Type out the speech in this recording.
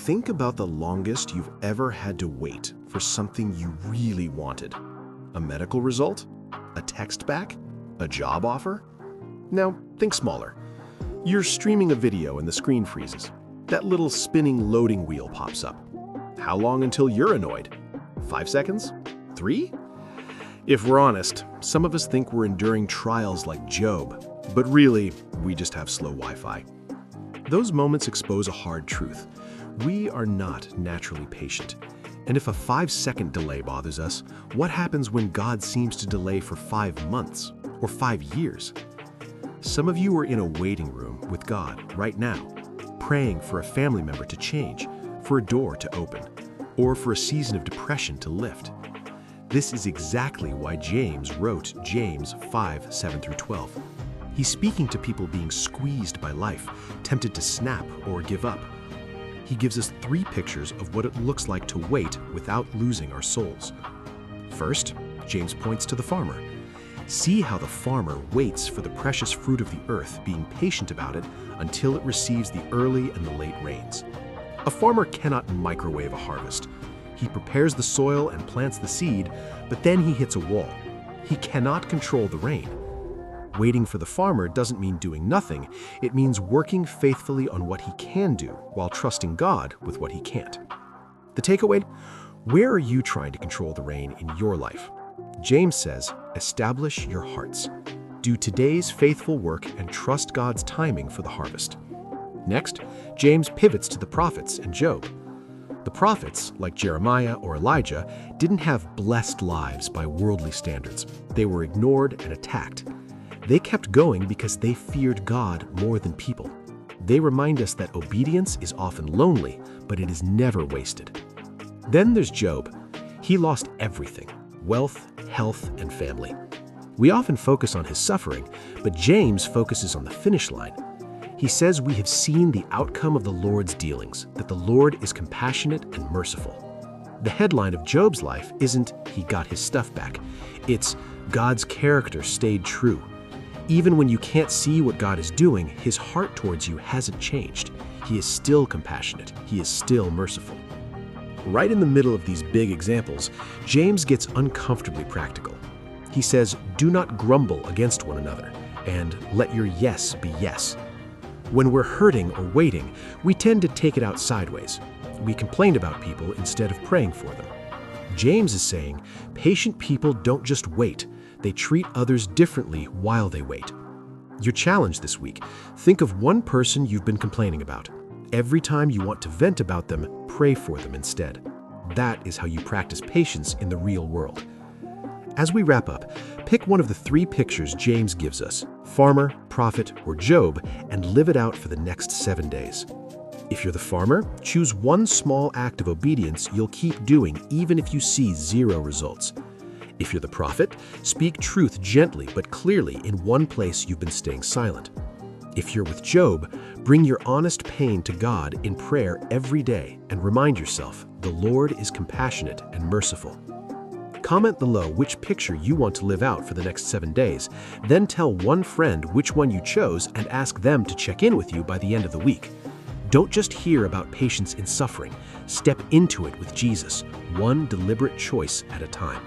Think about the longest you've ever had to wait for something you really wanted. A medical result? A text back? A job offer? Now, think smaller. You're streaming a video and the screen freezes. That little spinning loading wheel pops up. How long until you're annoyed? 5 seconds? 3? If we're honest, some of us think we're enduring trials like Job, but really, we just have slow Wi-Fi. Those moments expose a hard truth. We are not naturally patient. And if a 5-second delay bothers us, what happens when God seems to delay for 5 months or 5 years? Some of you are in a waiting room with God right now, praying for a family member to change, for a door to open, or for a season of depression to lift. This is exactly why James wrote James 5:7-12. He's speaking to people being squeezed by life, tempted to snap or give up. He gives us 3 pictures of what it looks like to wait without losing our souls. First, James points to the farmer. See how the farmer waits for the precious fruit of the earth, being patient about it until it receives the early and the late rains. A farmer cannot microwave a harvest. He prepares the soil and plants the seed, but then he hits a wall. He cannot control the rain. Waiting for the farmer doesn't mean doing nothing. It means working faithfully on what he can do while trusting God with what he can't. The takeaway? Where are you trying to control the rain in your life? James says, establish your hearts. Do today's faithful work and trust God's timing for the harvest. Next, James pivots to the prophets and Job. The prophets, like Jeremiah or Elijah, didn't have blessed lives by worldly standards. They were ignored and attacked. They kept going because they feared God more than people. They remind us that obedience is often lonely, but it is never wasted. Then there's Job. He lost everything: wealth, health, and family. We often focus on his suffering, but James focuses on the finish line. He says we have seen the outcome of the Lord's dealings, that the Lord is compassionate and merciful. The headline of Job's life isn't "he got his stuff back." It's "God's character stayed true." Even when you can't see what God is doing, his heart towards you hasn't changed. He is still compassionate. He is still merciful. Right in the middle of these big examples, James gets uncomfortably practical. He says, do not grumble against one another, and let your yes be yes. When we're hurting or waiting, we tend to take it out sideways. We complain about people instead of praying for them. James is saying, patient people don't just wait. They treat others differently while they wait. Your challenge this week: think of one person you've been complaining about. Every time you want to vent about them, pray for them instead. That is how you practice patience in the real world. As we wrap up, pick one of the 3 pictures James gives us: farmer, prophet, or Job, and live it out for the next 7 days. If you're the farmer, choose one small act of obedience you'll keep doing even if you see 0 results. If you're the prophet, speak truth gently but clearly in one place you've been staying silent. If you're with Job, bring your honest pain to God in prayer every day and remind yourself the Lord is compassionate and merciful. Comment below which picture you want to live out for the next 7 days, then tell one friend which one you chose and ask them to check in with you by the end of the week. Don't just hear about patience in suffering. Step into it with Jesus, one deliberate choice at a time.